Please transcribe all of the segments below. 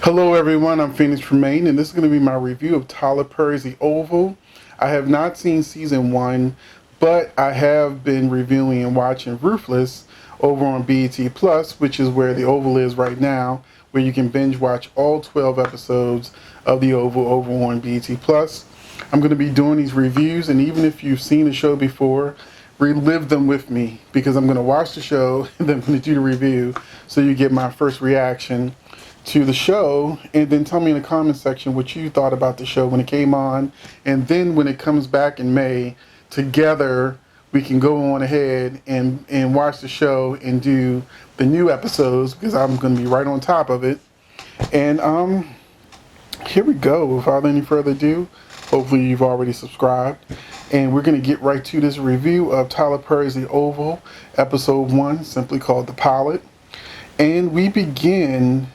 Hello everyone, I'm Phoenix from Maine, and this is going to be my review of Tyler Perry's The Oval. I have not seen season 1, but I have been reviewing and watching Ruthless over on BET Plus, which is where The Oval is right now, where you can binge watch all 12 episodes of The Oval over on BET Plus. I'm going to be doing these reviews, and even if you've seen the show before, relive them with me because I'm going to watch the show and then I'm going to do the review so you get my first reaction to the show, and then tell me in the comment section what you thought about the show when it came on, and then when it comes back in May, together we can go on ahead and watch the show and do the new episodes because I'm going to be right on top of it. And here we go. Without any further ado, hopefully you've already subscribed, and we're going to get right to this review of Tyler Perry's The Oval, episode 1, simply called The Pilot. And we begin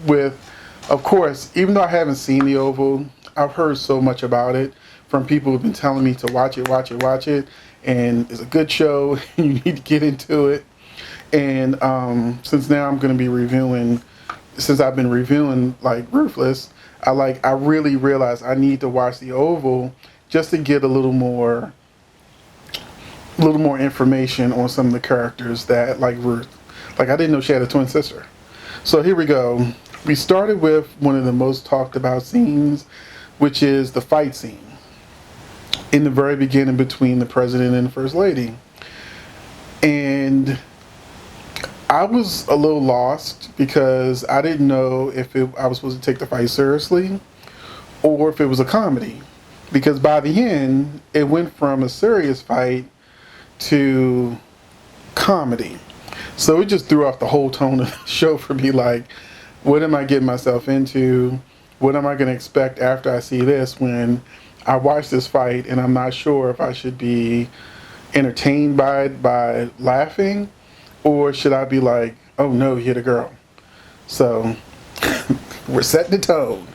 with, of course, even though I haven't seen The Oval, I've heard so much about it from people who've been telling me to watch it, and it's a good show, and you need to get into it. And since now I'm going to be reviewing, since I've been reviewing like Ruthless, I really realized I need to watch The Oval just to get a little more information on some of the characters that, like Ruth. Like, I didn't know she had a twin sister. So here we go. We started with one of the most talked about scenes, which is the fight scene in the very beginning between the president and the first lady. And I was a little lost because I didn't know if I was supposed to take the fight seriously or if it was a comedy. Because by the end, it went from a serious fight to comedy. So it just threw off the whole tone of the show for me. Like, what am I getting myself into? What am I going to expect after I see this when I watch this fight and I'm not sure if I should be entertained by it, by laughing, or should I be like, oh no, he hit a girl. So we're setting the tone.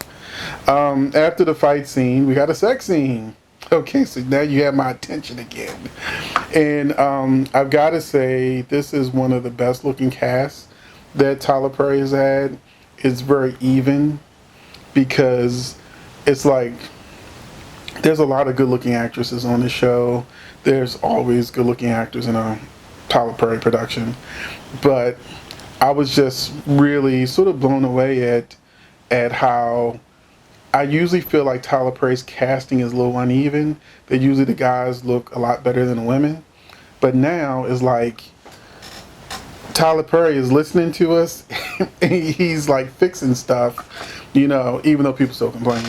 After the fight scene, we got a sex scene. Okay, so now you have my attention again. And I've got to say, this is one of the best looking casts that Tyler Perry has had. It's very even because it's like there's a lot of good looking actresses on the show. There's always good looking actors in a Tyler Perry production. But I was just really sort of blown away at how I usually feel like Tyler Perry's casting is a little uneven. That usually the guys look a lot better than the women. But now it's like Tyler Perry is listening to us and he's like fixing stuff, even though people still complain.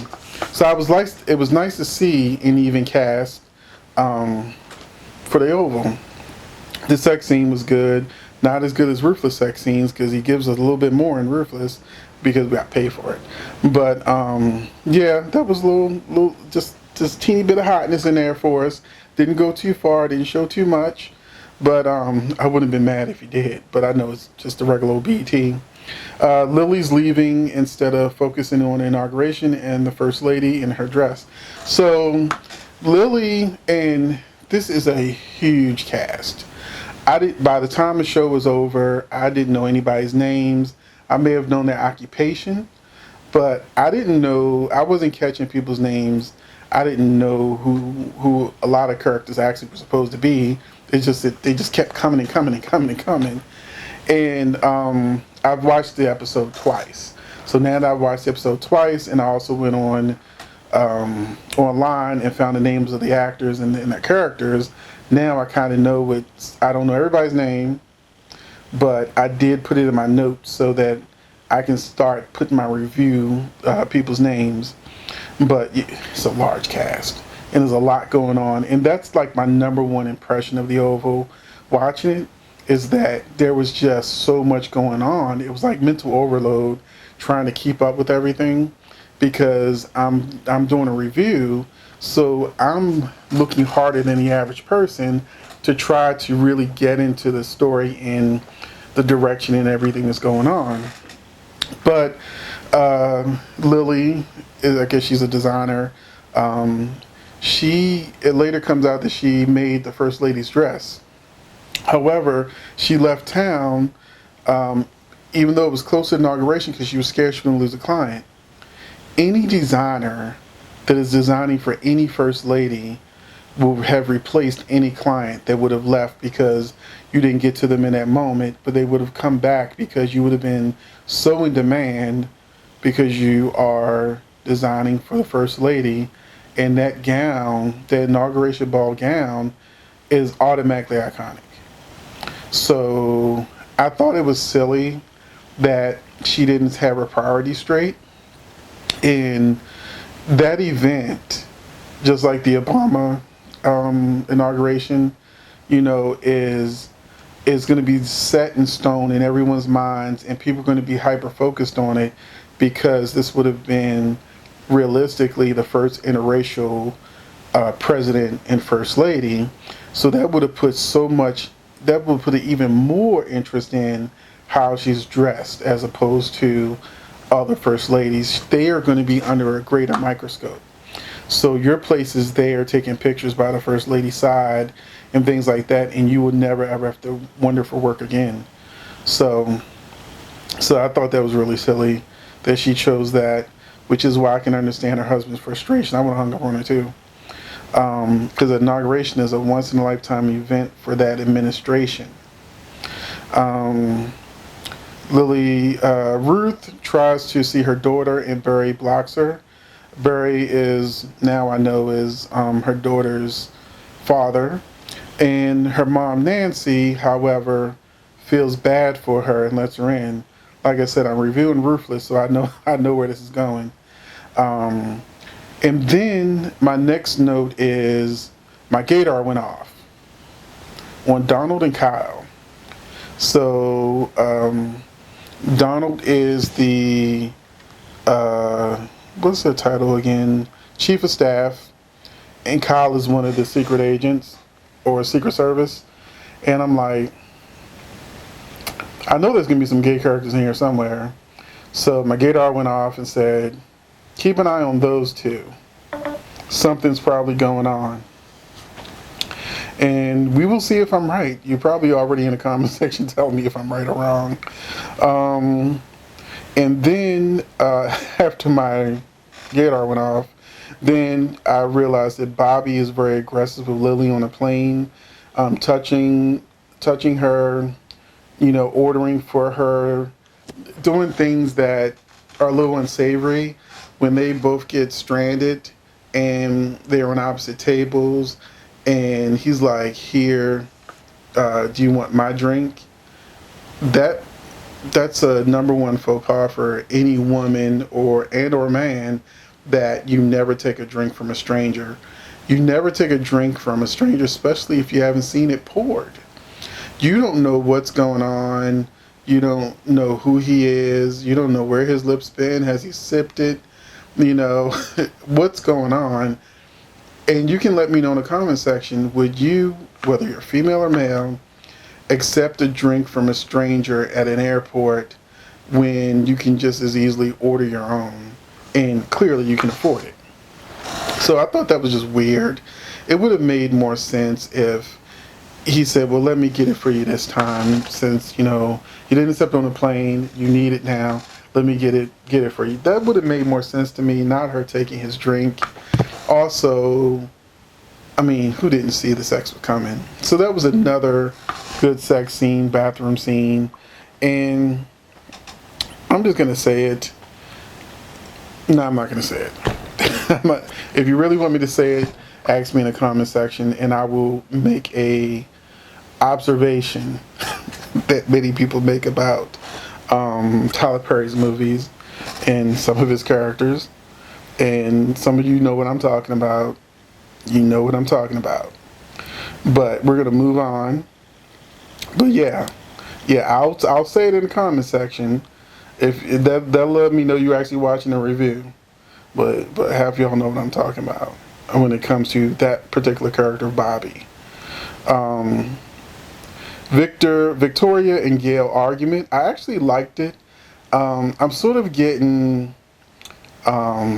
So it was nice to see an even cast for The Oval. The sex scene was good. Not as good as Ruthless sex scenes because he gives us a little bit more in Ruthless because we got to pay for it. But yeah, that was a little just teeny bit of hotness in there for us. Didn't go too far, didn't show too much. But I wouldn't have been mad if he did. But I know it's just a regular old BET. Lily's leaving instead of focusing on the inauguration and the First Lady in her dress. So Lily, and this is a huge cast. By the time the show was over, I didn't know anybody's names. I may have known their occupation, but I didn't know, I wasn't catching people's names. I didn't know who a lot of characters actually were supposed to be. It's just that they just kept coming and coming and coming and coming. And I've watched the episode twice. So now that I've watched the episode twice, and I also went on online and found the names of the actors and the characters, now I kind of know I don't know everybody's name, but I did put it in my notes so that I can start putting my review people's names. But it's a large cast, and there's a lot going on, and that's like my number one impression of The Oval watching it, is that there was just so much going on. It was like mental overload trying to keep up with everything because I'm doing a review, so I'm looking harder than the average person to try to really get into the story and the direction and everything that's going on. But Lily, I guess she's a designer. It later comes out that she made the First Lady's dress. However, she left town even though it was close to inauguration because she was scared she was going to lose a client, any designer that is designing for any first lady will have replaced any client that would have left because you didn't get to them in that moment, but they would have come back because you would have been so in demand because you are designing for the first lady, and that gown, the inauguration ball gown, is automatically iconic. So I thought it was silly that she didn't have her priorities straight. And that event, just like the Obama inauguration, is going to be set in stone in everyone's minds, and people are going to be hyper focused on it because this would have been realistically the first interracial president and first lady. So that would have put that would put even more interest in how she's dressed as opposed to other first ladies. They are going to be under a greater microscope. So your place is there taking pictures by the first lady's side and things like that, and you will never ever have to wonder for work again. So I thought that was really silly that she chose that, which is why I can understand her husband's frustration. I would have hung up on her too. Because inauguration is a once in a lifetime event for that administration. Ruth tries to see her daughter and Barry blocks her. Barry is, now I know, is her daughter's father. And her mom, Nancy, however, feels bad for her and lets her in. Like I said, I'm reviewing Ruthless, so I know where this is going. And then my next note is my gaydar went off on Donald and Kyle. So Donald is the what's the title again? Chief of Staff, and Kyle is one of the secret agents or Secret Service. And I'm like, I know there's gonna be some gay characters in here somewhere. So my gaydar went off and said, keep an eye on those two. Something's probably going on. And we will see if I'm right. You're probably already in the comment section telling me if I'm right or wrong. And then after my gaydar went off, then I realized that Bobby is very aggressive with Lily on a plane, touching her, ordering for her, doing things that are a little unsavory when they both get stranded and they're on opposite tables. And he's like, here, do you want my drink? That's a number one faux pas for any woman or man, that you never take a drink from a stranger. You never take a drink from a stranger, especially if you haven't seen it poured. You don't know what's going on. You don't know who he is. You don't know where his lips been. Has he sipped it? What's going on? And you can let me know in the comment section, would you, whether you're female or male, accept a drink from a stranger at an airport when you can just as easily order your own? And clearly you can afford it. So I thought that was just weird. It would have made more sense if he said, well, let me get it for you this time, since, you didn't accept on the plane, you need it now, let me get it for you. That would have made more sense to me, not her taking his drink. Also, I mean, who didn't see the sex was coming? So that was another good sex scene, bathroom scene. And I'm just going to say it. No, I'm not going to say it. If you really want me to say it, ask me in the comment section, and I will make a observation that many people make about Tyler Perry's movies and some of his characters. And some of you know what I'm talking about. You know what I'm talking about. But we're gonna move on. But yeah, I'll say it in the comment section. If that'll let me know you're actually watching the review. But half y'all know what I'm talking about when it comes to that particular character, Bobby. Victoria and Gail argument. I actually liked it. I'm sort of getting I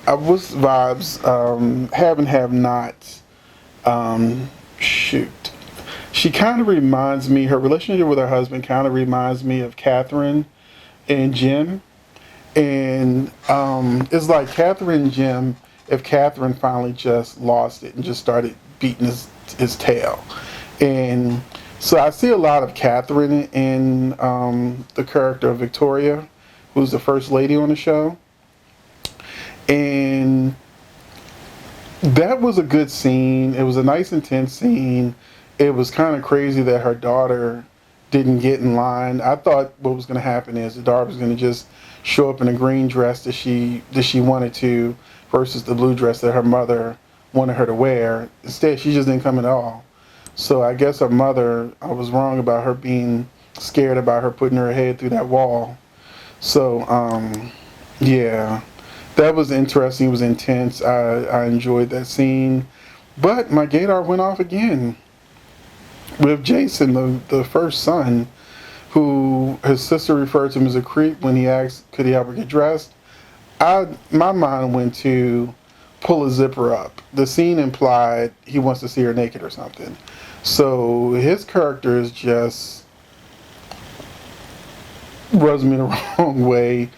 was vibes, have and have nots. Shoot. She kind of reminds me, her relationship with her husband kind of reminds me of Catherine and Jim. And it's like Catherine and Jim, if Catherine finally just lost it and just started beating his tail. And so I see a lot of Catherine in the character of Victoria, who's the first lady on the show. And that was a good scene. It was a nice, intense scene. It was kind of crazy that her daughter didn't get in line. I thought what was going to happen is the daughter was going to just show up in a green dress that she wanted to, versus the blue dress that her mother wanted her to wear. Instead, she just didn't come at all. So I guess her mother, I was wrong about her being scared about her putting her head through that wall. So yeah, that was interesting. It was intense. I enjoyed that scene. But my gaydar went off again with Jason, the first son, who his sister referred to him as a creep when he asked, could he help her get dressed? My mind went to pull a zipper up. The scene implied he wants to see her naked or something. So his character is just rubs me the wrong way.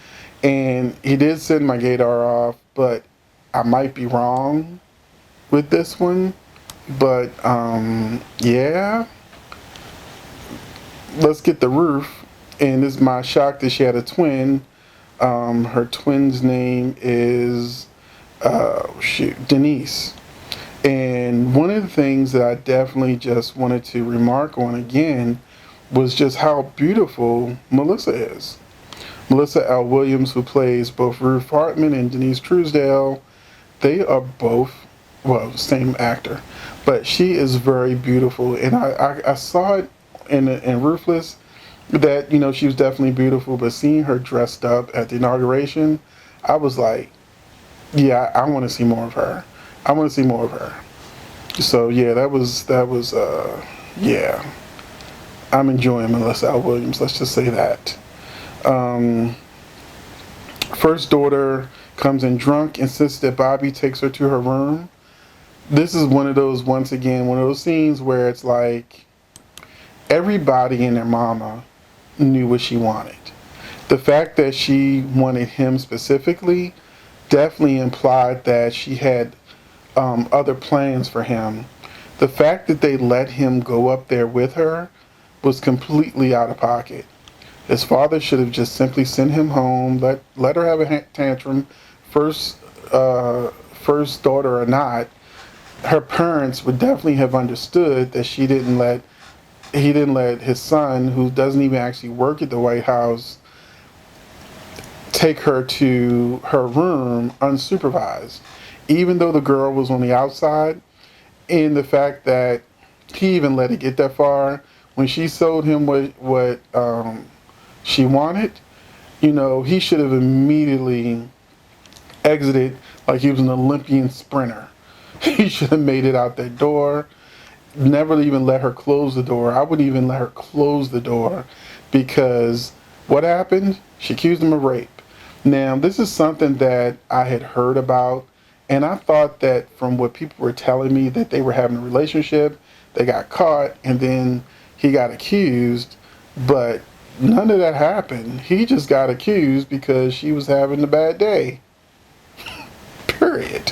And he did send my gaydar off, but I might be wrong with this one. But yeah, let's get the roof. And this is my shock that she had a twin. Her twin's name is Denise. And one of the things that I definitely just wanted to remark on again was just how beautiful Melissa is. Melissa L. Williams, who plays both Ruth Hartman and Denise Truesdale, they are both, well, same actor, but she is very beautiful. And I saw it in Ruthless that, you know, she was definitely beautiful, but seeing her dressed up at the inauguration, I was like, yeah, I want to see more of her. I want to see more of her. So yeah, that was yeah. I'm enjoying Melissa L. Williams. Let's just say that. First daughter comes in drunk, insists that Bobby takes her to her room. This is one of those, once again, one of those scenes where it's like everybody and their mama knew what she wanted. The fact that she wanted him specifically definitely implied that she had other plans for him. The fact that they let him go up there with her was completely out of pocket. His father should have just simply sent him home, let her have a tantrum, first daughter or not. Her parents would definitely have understood that he didn't let his son, who doesn't even actually work at the White House, take her to her room unsupervised, even though the girl was on the outside. And the fact that he even let it get that far, when she sold him what she wanted, you know, he should have immediately exited like he was an Olympian sprinter. He should have made it out that door. Never even let her close the door. I wouldn't even let her close the door, because what happened? She accused him of rape. Now, this is something that I had heard about, and I thought that from what people were telling me, that they were having a relationship, they got caught, and then he got accused, but none of that happened. He just got accused because she was having a bad day. Period.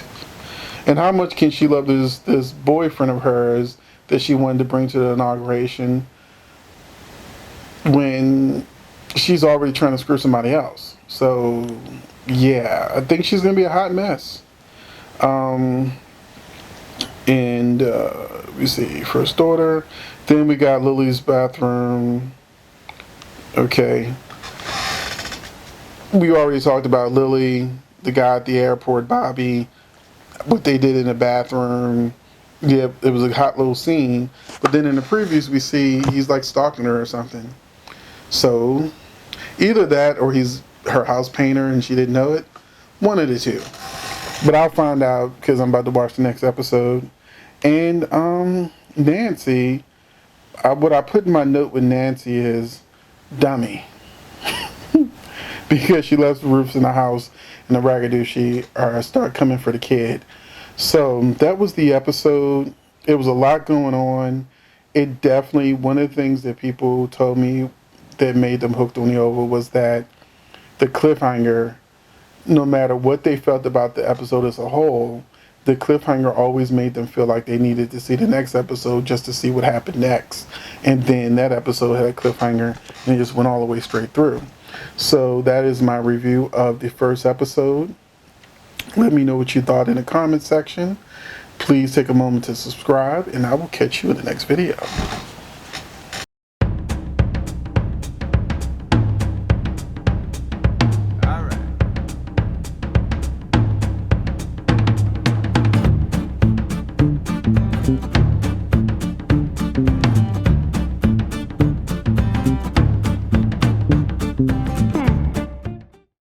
And how much can she love this boyfriend of hers that she wanted to bring to the inauguration when she's already trying to screw somebody else? So yeah, I think she's gonna be a hot mess. And we see first daughter. Then we got Lily's bathroom. Okay. We already talked about Lily, the guy at the airport, Bobby, what they did in the bathroom. Yeah, it was a hot little scene. But then in the previews, we see he's like stalking her or something. So either that or he's her house painter and she didn't know it. One of the two. But I'll find out because I'm about to watch the next episode. And Nancy, what I put in my note with Nancy is dummy. Because she left the roofs in the house and the Ragadooshi start coming for the kid. So that was the episode. It was a lot going on. it definitely, one of the things that people told me that made them hooked on the Oval was that the cliffhanger, no matter what they felt about the episode as a whole, the cliffhanger always made them feel like they needed to see the next episode just to see what happened next. And then that episode had a cliffhanger and it just went all the way straight through. So that is my review of the first episode. Let me know what you thought in the comment section. Please take a moment to subscribe, and I will catch you in the next video.